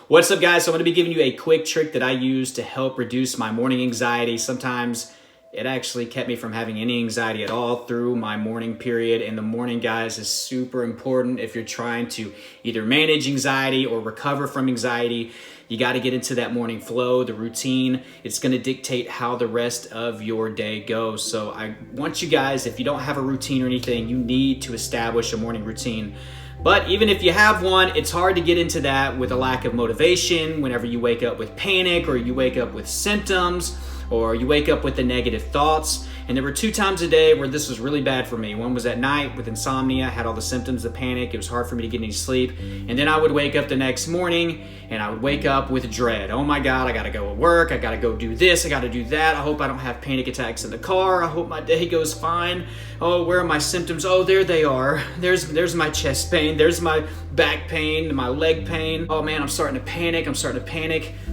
What's up, guys? So I'm going to be giving you a quick trick that I use to help reduce my morning anxiety. Sometimes it actually kept me from having any anxiety at all through my morning period. And the morning, guys, is super important if you're trying to either manage anxiety or recover from anxiety. You got to get into that morning flow, the routine. It's going to dictate how the rest of your day goes. So I want you guys, if you don't have a routine or anything, you need to establish a morning routine. But even if you have one, it's hard to get into that with a lack of motivation whenever you wake up with panic, or you wake up with symptoms, or you wake up with the negative thoughts. And there were 2 times a day where this was really bad for me. One was at night with insomnia. I had all the symptoms of panic. It was hard for me to get any sleep. And then I would wake up the next morning and I would wake up with dread. Oh my God, I gotta go to work. I gotta go do this. I gotta do that. I hope I don't have panic attacks in the car. I hope my day goes fine. Oh, where are my symptoms? Oh, there they are. There's my chest pain. There's my back pain, my leg pain. Oh man, I'm starting to panic.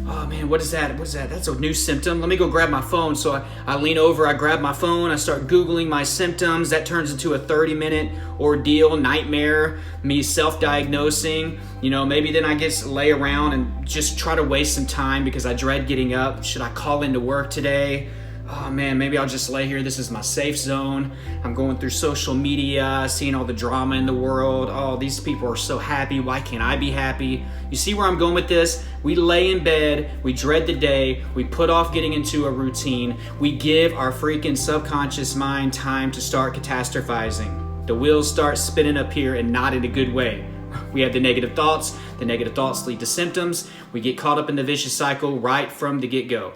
Oh man, what is that? That's a new symptom. Let me go grab my phone. So I lean over, I grab my phone, I start Googling my symptoms. That turns into a 30-minute ordeal, nightmare, me self-diagnosing. Maybe then I get lay around and just try to waste some time because I dread getting up. Should I call into work today? Oh man, maybe I'll just lay here. This is my safe zone. I'm going through social media, seeing all the drama in the world. Oh, these people are so happy. Why can't I be happy? You see where I'm going with this? We lay in bed, we dread the day, we put off getting into a routine. We give our freaking subconscious mind time to start catastrophizing. The wheels start spinning up here, and not in a good way. We have the negative thoughts lead to symptoms. We get caught up in the vicious cycle right from the get-go.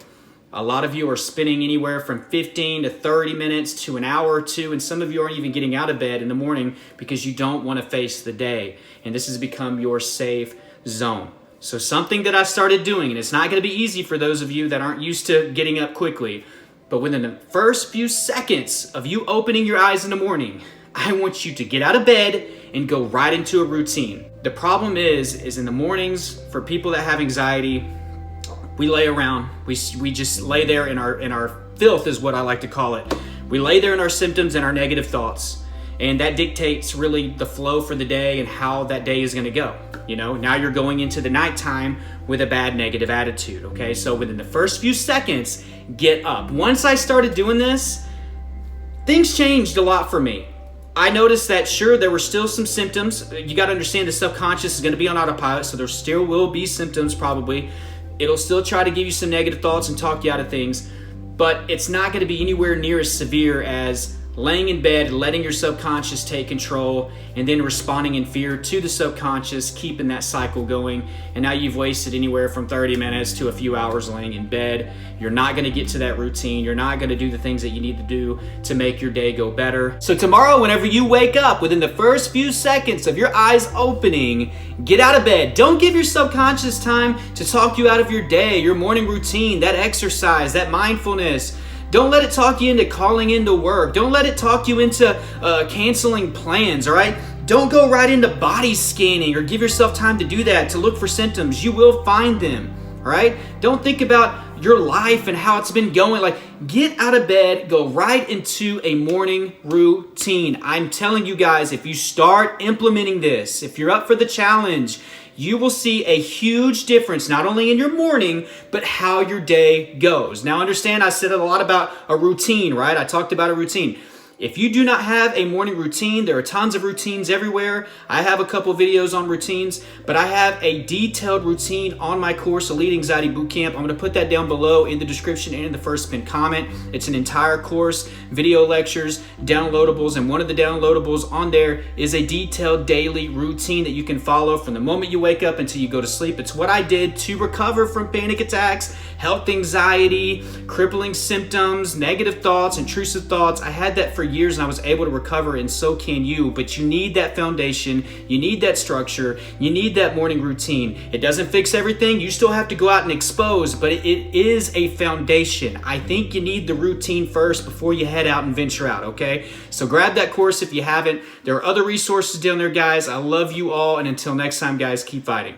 A lot of you are spending anywhere from 15 to 30 minutes to an hour or two, and some of you aren't even getting out of bed in the morning because you don't want to face the day. And this has become your safe zone. So something that I started doing, and it's not going to be easy for those of you that aren't used to getting up quickly, but within the first few seconds of you opening your eyes in the morning, I want you to get out of bed and go right into a routine. The problem is in the mornings, for people that have anxiety, we lay around, we just lay there in our filth, is what I like to call it. We lay there in our symptoms and our negative thoughts, and that dictates really the flow for the day and how that day is gonna go. Now you're going into the nighttime with a bad negative attitude, okay? So within the first few seconds, get up. Once I started doing this, things changed a lot for me. I noticed that, sure, there were still some symptoms. You gotta understand the subconscious is gonna be on autopilot, so there still will be symptoms probably. It'll still try to give you some negative thoughts and talk you out of things, but it's not going to be anywhere near as severe as laying in bed, letting your subconscious take control, and then responding in fear to the subconscious, keeping that cycle going. And now you've wasted anywhere from 30 minutes to a few hours laying in bed. You're not going to get to that routine. You're not going to do the things that you need to do to make your day go better. So tomorrow, whenever you wake up, within the first few seconds of your eyes opening, get out of bed. Don't give your subconscious time to talk you out of your day, your morning routine, that exercise, that mindfulness. Don't let it talk you into calling into work. Don't let it talk you into canceling plans, all right? Don't go right into body scanning or give yourself time to do that, to look for symptoms. You will find them, all right? Don't think about your life and how it's been going. Get out of bed, go right into a morning routine. I'm telling you guys, if you start implementing this, if you're up for the challenge, you will see a huge difference, not only in your morning, but how your day goes. Now understand, I said a lot about a routine, right? I talked about a routine. If you do not have a morning routine, there are tons of routines everywhere. I have a couple videos on routines, but I have a detailed routine on my course, Elite Anxiety Bootcamp. I'm gonna put that down below in the description and in the first pinned comment. It's an entire course, video lectures, downloadables, and one of the downloadables on there is a detailed daily routine that you can follow from the moment you wake up until you go to sleep. It's what I did to recover from panic attacks, health anxiety, crippling symptoms, negative thoughts, intrusive thoughts. I had that for years and I was able to recover, and so can you. But you need that foundation, you need that structure, you need that morning routine. It doesn't fix everything. You still have to go out and expose, but it is a foundation. I think you need the routine first before you head out and venture out, okay? So grab that course if you haven't. There are other resources down there, guys. I love you all, and until next time, guys, keep fighting.